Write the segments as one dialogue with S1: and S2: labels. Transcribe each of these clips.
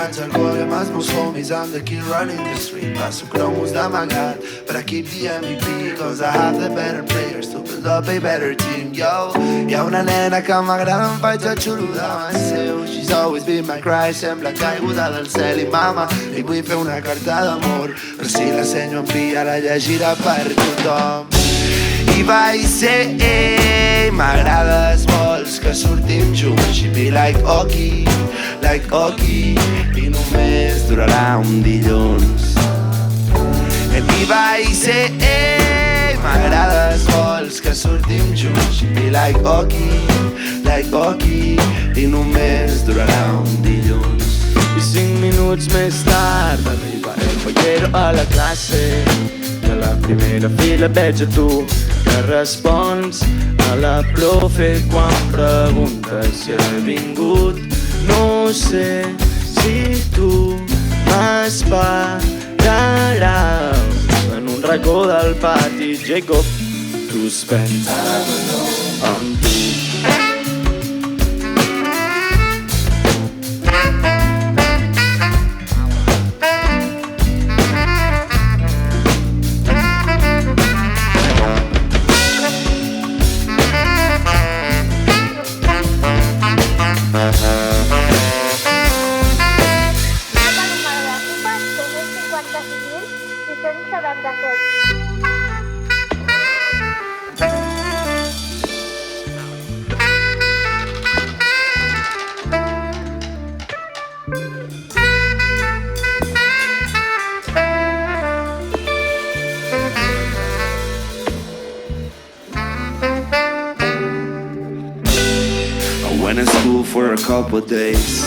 S1: vaig al col amb els meus homies, I'm the kid running the street. Passo cromos d'amagat, but I keep the MVP, cause I have the better players to build up a better team. Yo, hi ha una nena que m'agrada, em faig el xulo davant seu. She's always been my cry, sembla caiguda del cel. I mama, li vull fer una carta d'amor, però si l'ensenyo envia la llegirà per tothom. I vaig ser ell, m'agrades, vols que sortim junts. She be like okay, i només durarà un dilluns. I vaig ser ell, m'agrades, vols que sortim junts. She be like okay, i només durarà un dilluns.
S2: I 5 minuts més tard arriba el pollero a la classe. A la primera fila veig a tu que respons a la profe quan preguntes si he vingut. No sé si tu m'esperaràs en un racó del pati. Jacob, tu spens amb tu.
S1: Went in school for a couple days.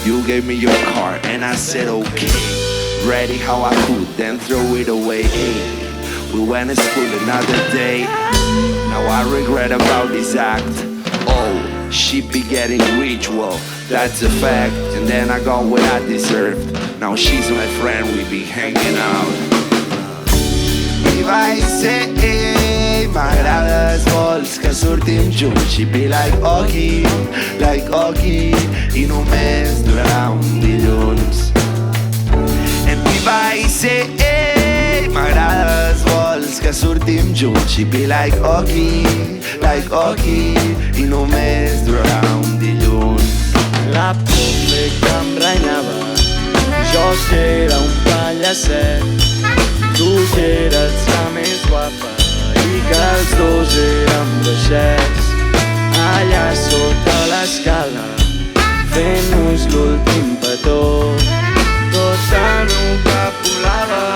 S1: You gave me your car and I said okay. Ready how I could, then throw it away. Hey, we went to school another day. Now I regret about this act. Oh, she be getting rich, well, that's a fact. And then I got what I deserved. Now she's my friend, we be hanging out. I vaig ser ell, m'agrades, vols que sortim junts. She be like okay, i només durarà un dilluns. I vaig ser ell, m'agrades, vols que sortim junts. She be like okay, i només durarà un dilluns.
S2: La profe que em renyava, jo que era un pallasset. Tu que eres la més guapa i que els dos érem baixets. Allà sota l'escala, fent-nos l'últim petó. Tot encapolava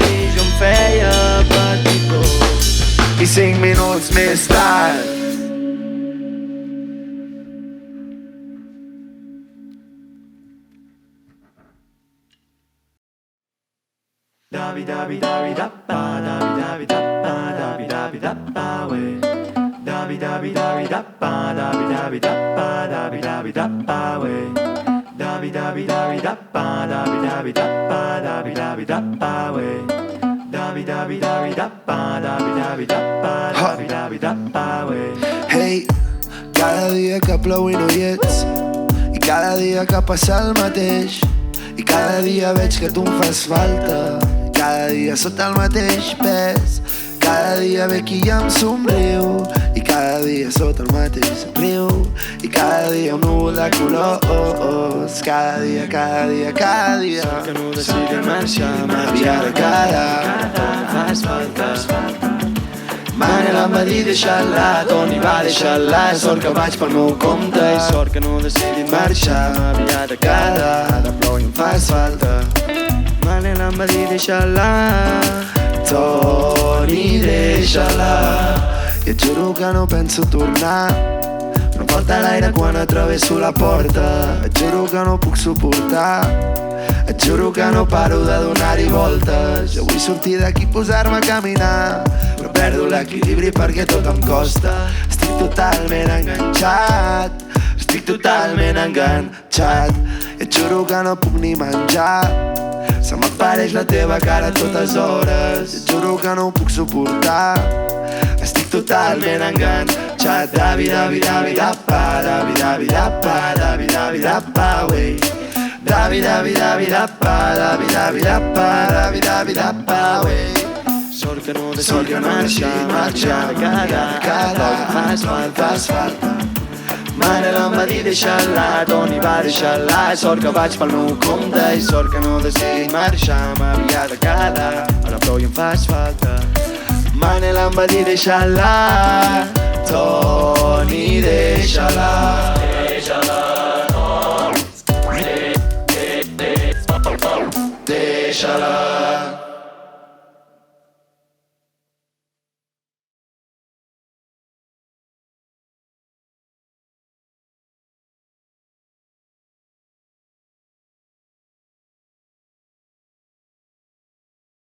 S2: i jo em feia petitó.
S1: I 5 minuts més tard
S2: Davi davi davi dappa, davi davi dappa, davi davi dappa, we. Davi davi davi dappa, davi davi dappa, davi davi dappa, we. Davi davi davi dappa, davi davi dappa, davi davi dappa, we. Davi davi davi dappa, davi davi dappa, davi davi dappa, we.
S1: Hey, cada dia que plou i no hi ets, i cada dia que passa el mateix, i cada dia veig que tu em fas falta. Cada dia sota el mateix pes, cada dia ve qui em somriu, i cada dia sota el mateix riu, i cada dia un núvol de colors. Cada dia, cada dia, cada dia
S2: Sort que no decidi marxar,
S1: marxar de cara.
S2: Fas falta.
S1: Manel em va dir deixar-la, Toni va deixar-la. Sort que vaig pel meu compte,
S2: I sort que no decidi
S1: marxar.
S2: aviat a
S1: Cada plou i em fas falta.
S2: Manel em va dir deixar-la.
S1: Toni, deixa-la. I et juro que no penso tornar. No falta l'aire quan atravesso la porta. Et juro que no puc suportar. Et juro que no paro de donar-hi voltes. Jo vull sortir d'aquí i posar-me a caminar, però perdo l'equilibri perquè tot em costa. Estic totalment enganxat, estic totalment enganxat. I et juro que no puc ni menjar. Se m'apareix la teva cara a totes hores. Et juro que no ho puc suportar. Estic totalment enganxat. Davi, davi, davi, dappa, davi, davi, dappa, davi, davi, dappa, wey.
S2: Davi davi davi da pa, davi davi da pa, davi davi da pa, wey. Sort que no de marxa, cada asfalta. Mare l'em va dir deixar-la, Toni va deixar-la, sort que vaig pel meu compte i sort que no decidit marxar, m'havia de quedar, ara prou i em fas falta. Mare l'em va dir deixar-la, Toni, deixa-la. Deixa-la.